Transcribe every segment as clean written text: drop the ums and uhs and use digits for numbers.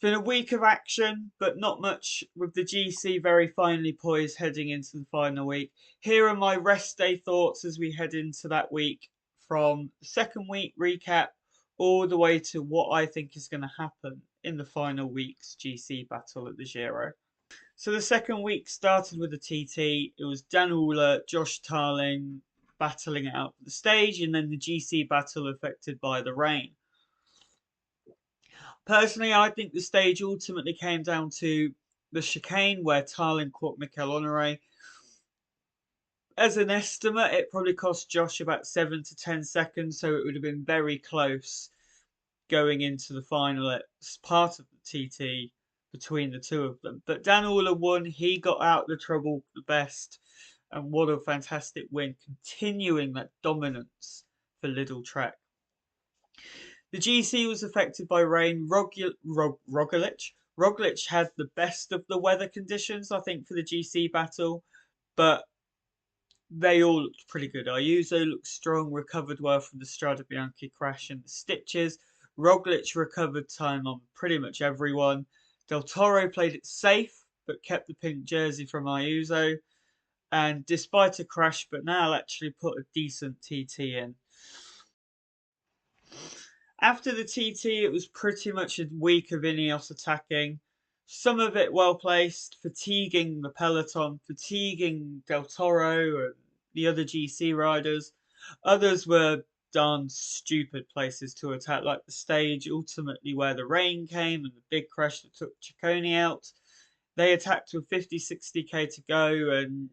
been a week of action, but not much, with the GC very finely poised heading into the final week. Here are my rest day thoughts as we head into that week, from the second week recap all the way to what I think is going to happen in the final week's GC battle at the Giro. So the second week started with the TT. It was Dan Uhler, Josh Tarling battling it out for the stage, and then the GC battle affected by the rain. Personally, I think the stage ultimately came down to the chicane where Tarling caught Mikel Honore. As an estimate, it probably cost Josh about 7 to 10 seconds, so it would have been very close going into the final as part of the TT between the two of them. But Dan Uhler won. He got out the trouble the best, and what a fantastic win, continuing that dominance for Lidl Trek. The GC was affected by rain. Roglič had the best of the weather conditions, I think, for the GC battle, but they all looked pretty good. Ayuso looked strong, recovered well from the Strade Bianche crash and the stitches. Roglič recovered time on pretty much everyone. Del Toro played it safe, but kept the pink jersey from Ayuso. And despite a crash, Bernal actually put a decent TT in. After the TT, it was pretty much a week of Ineos attacking. Some of it well placed, fatiguing the peloton, fatiguing Del Toro and the other GC riders. Others were darn stupid places to attack, like the stage, ultimately where the rain came and the big crash that took Ciccone out. They attacked with 50-60k to go, and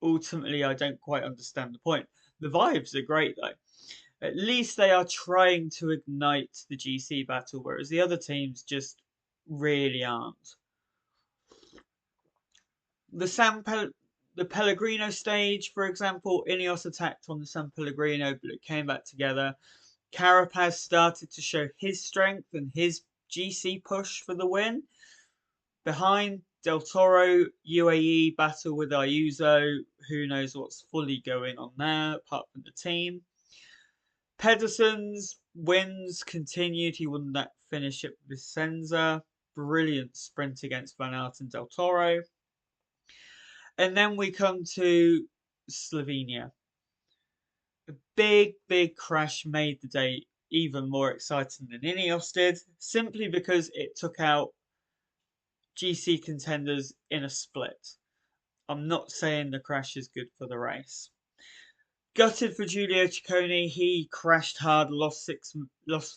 ultimately I don't quite understand the point. The vibes are great though. At least they are trying to ignite the GC battle, whereas the other teams just really aren't. The Pellegrino stage, for example, Ineos attacked on the San Pellegrino, but it came back together. Carapaz started to show his strength and his GC push for the win. Behind, Del Toro, UAE battle with Ayuso. Who knows what's fully going on there, apart from the team. Pedersen's wins continued. He won that finish at Vicenza. Brilliant sprint against Van Aert and Del Toro. And then we come to Slovenia. A big crash made the day even more exciting than Ineos did, simply because it took out GC contenders in a split. I'm not saying the crash is good for the race. Gutted for Giulio Ciccone. He crashed hard, lost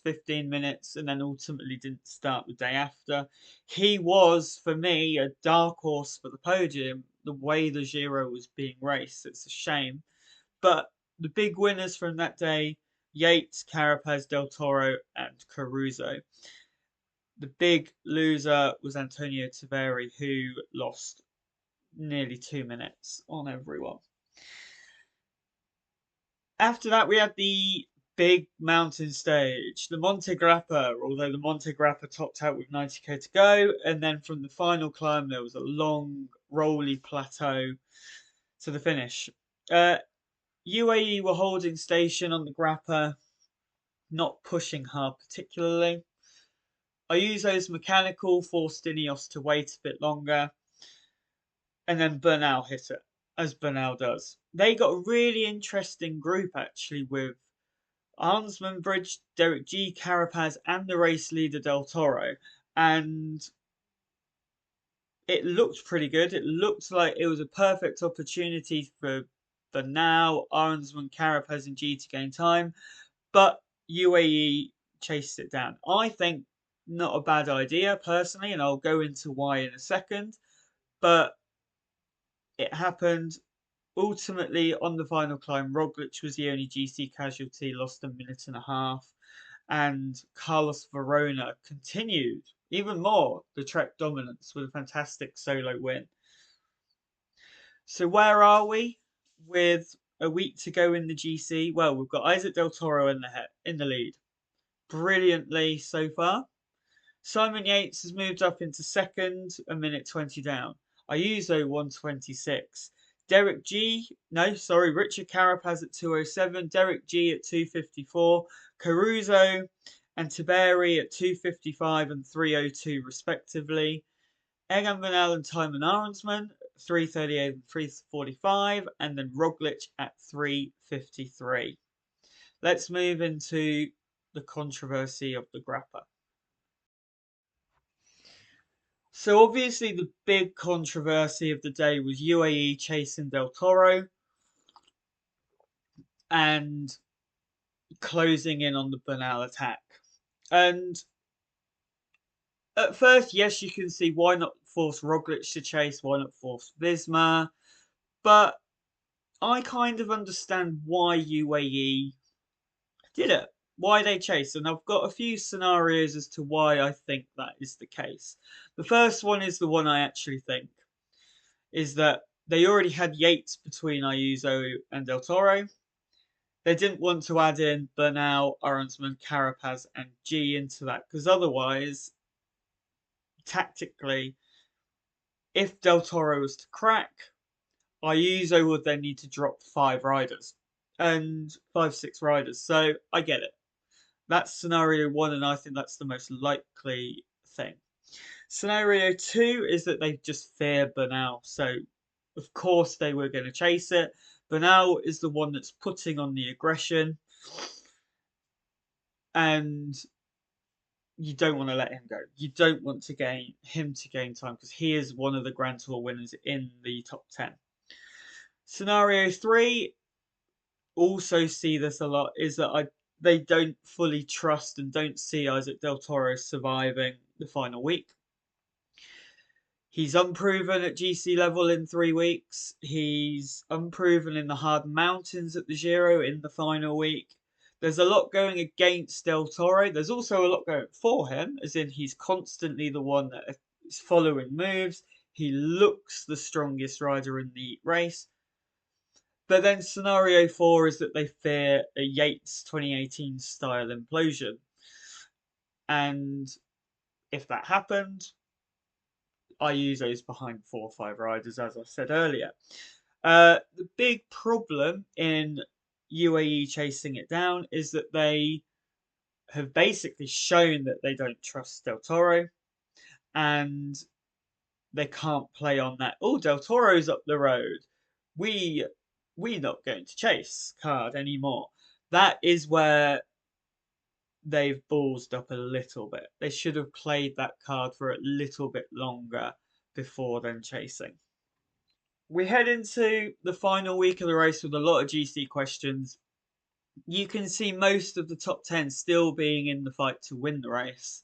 15 minutes, and then ultimately didn't start the day after. He was, for me, a dark horse for the podium. The way the Giro was being raced, it's a shame. But the big winners from that day: Yates, Carapaz, Del Toro, and Caruso. The big loser was Antonio Taveri, who lost nearly 2 minutes on everyone. After that, we had the big mountain stage, the Monte Grappa, although the Monte Grappa topped out with 90k to go. And then from the final climb, there was a long, rolly plateau to the finish. UAE were holding station on the Grappa, not pushing hard particularly. Ayuso's mechanical forced Ineos to wait a bit longer. And then Bernal hit it, as Bernal does. They got a really interesting group actually, with Arnsman, Bridge, Derek G, Carapaz, and the race leader Del Toro. And it looked pretty good. It looked like it was a perfect opportunity for Bernal, Arnsman, Carapaz, and G to gain time. But UAE chased it down. I think not a bad idea personally, and I'll go into why in a second. But it happened. Ultimately, on the final climb, Roglič was the only GC casualty, lost a minute and a half, and Carlos Verona continued even more the Trek dominance with a fantastic solo win. So where are we with a week to go in the GC? Well, we've got Isaac Del Toro in the lead, brilliantly so far. Simon Yates has moved up into second, a minute 20 down. Ayuso 126. Richard Carapaz at 207, Derek G at 254, Caruso and Tiberi at 2:55 and 3:02 respectively. Egan Bernal and Thymen Arensman 3:38 and 3:45, and then Roglič at 3:53. Let's move into the controversy of the Grappa. So obviously the big controversy of the day was UAE chasing Del Toro and closing in on the Bernal attack. And at first, yes, you can see why not force Roglič to chase, why not force Visma, but I kind of understand why UAE did it, why they chased, and I've got a few scenarios as to why I think that is the case. The first one is the one I actually think, is that they already had Yates between Ayuso and Del Toro. They didn't want to add in Bernal, Arensman, Carapaz, and G into that, because otherwise, tactically, if Del Toro was to crack, Ayuso would then need to drop 5 riders and 5-6 riders. So I get it. That's scenario 1, and I think that's the most likely thing. Scenario 2 is that they just fear Bernal. So of course they were going to chase it. Bernal is the one that's putting on the aggression, and you don't want to let him go. You don't want to gain time, because he is one of the Grand Tour winners in the top 10. Scenario 3, also see this a lot, is that they don't fully trust and don't see Isaac Del Toro surviving the final week. He's unproven at GC level in 3 weeks. He's unproven in the hard mountains at the Giro in the final week. There's a lot going against Del Toro. There's also a lot going for him, as in he's constantly the one that is following moves. He looks the strongest rider in the race. But then scenario 4 is that they fear a Yates 2018 style implosion. And if that happened, Ayuso's behind 4 or 5 riders, as I said earlier. The big problem in UAE chasing it down is that they have basically shown that they don't trust Del Toro, and they can't play on that. Oh, Del Toro's up the road. We're not going to chase card anymore. That is where they've ballsed up a little bit. They should have played that card for a little bit longer before then chasing. We head into the final week of the race with a lot of GC questions. You can see most of the top 10 still being in the fight to win the race.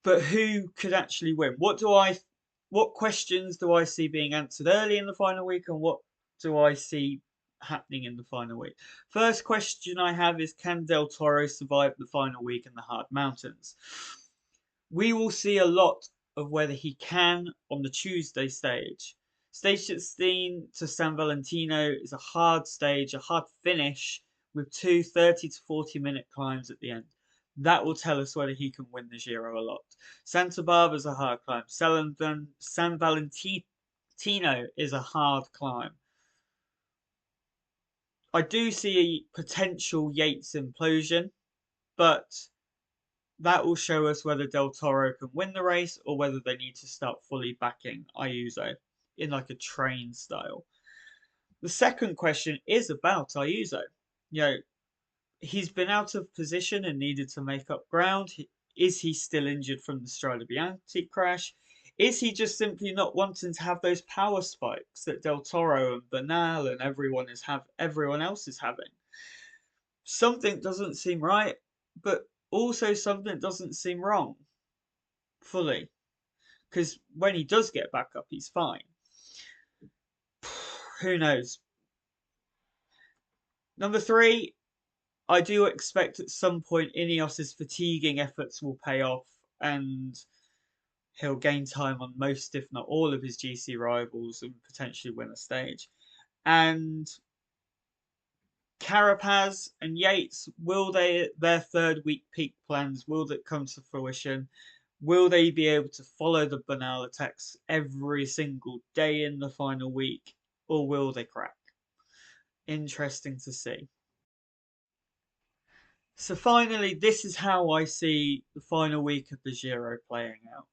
But who could actually win? What questions do I see being answered early in the final week, and what do I see happening in the final week? First question I have is, can Del Toro survive the final week in the hard mountains? We will see a lot of whether he can on the Tuesday stage. Stage 16 to San Valentino is a hard stage, a hard finish, with 2 30 to 40 minute climbs at the end. That will tell us whether he can win the Giro a lot. Santa Barbara is a hard climb. San Valentino is a hard climb. I do see a potential Yates implosion, but that will show us whether Del Toro can win the race or whether they need to start fully backing Ayuso in like a train style. The second question is about Ayuso. He's been out of position and needed to make up ground. Is he still injured from the Strada Bianchi crash? Is he just simply not wanting to have those power spikes that Del Toro and Bernal and everyone else is having? Something doesn't seem right, but also something doesn't seem wrong fully. Because when he does get back up, he's fine. Who knows? Number 3, I do expect at some point Ineos's fatiguing efforts will pay off, and he'll gain time on most, if not all, of his GC rivals and potentially win a stage. And Carapaz and Yates, will their 3rd week peak plans, will that come to fruition? Will they be able to follow the Bernal attacks every single day in the final week, or will they crack? Interesting to see. So finally, this is how I see the final week of the Giro playing out.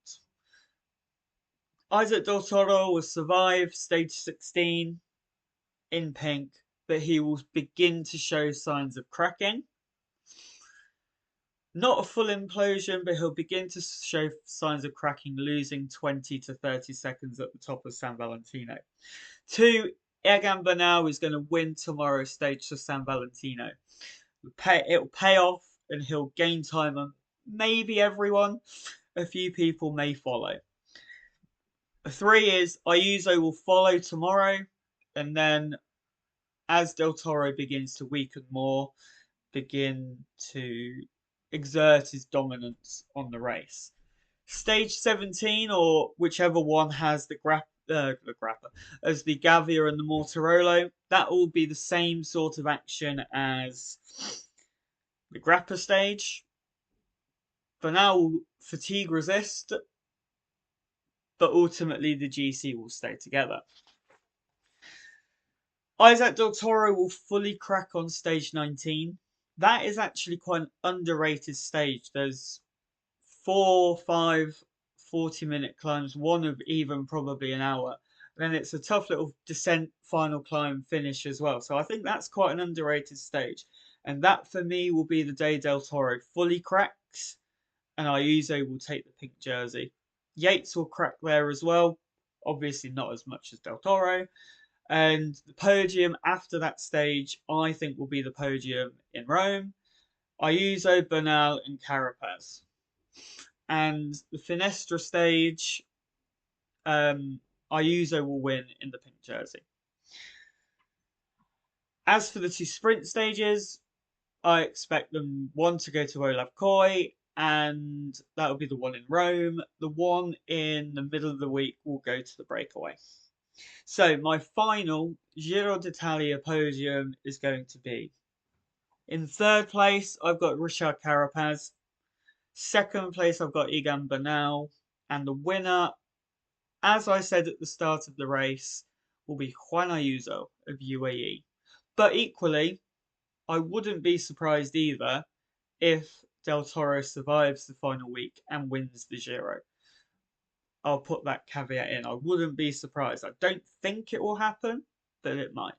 Isaac Del Toro will survive stage 16 in pink, but he will begin to show signs of cracking. Not a full implosion, but he'll begin to show signs of cracking, losing 20 to 30 seconds at the top of San Valentino. 2, Egan Bernal is going to win tomorrow's stage to San Valentino. It'll pay off and he'll gain time on maybe everyone. A few people may follow. 3 is Ayuso will follow tomorrow, and then as Del Toro begins to weaken more, begin to exert his dominance on the race. Stage 17, or whichever one has the grappa, as the Gavia and the Mortirolo, that will be the same sort of action as the grappa stage. Bernal will fatigue resist, but ultimately the GC will stay together. Isaac Del Toro will fully crack on stage 19. That is actually quite an underrated stage. There's 4, 5, 40-minute climbs, one of even probably an hour. And then it's a tough little descent, final climb finish as well. So I think that's quite an underrated stage. And that for me will be the day Del Toro fully cracks and Ayuso will take the pink jersey. Yates will crack there as well. Obviously not as much as Del Toro. And the podium after that stage, I think, will be the podium in Rome. Ayuso, Bernal, and Carapaz. And the Finestra stage, Ayuso will win in the pink jersey. As for the 2 sprint stages, I expect them one to go to Olav Koy, and that will be the one in Rome. The one in the middle of the week will go to the breakaway. So my final Giro d'Italia podium is going to be: in 3rd place, I've got Richard Carapaz. 2nd place, I've got Egan Bernal. And the winner, as I said at the start of the race, will be Juan Ayuso of UAE. But equally, I wouldn't be surprised either if Del Toro survives the final week and wins the Giro. I'll put that caveat in. I wouldn't be surprised. I don't think it will happen, but it might.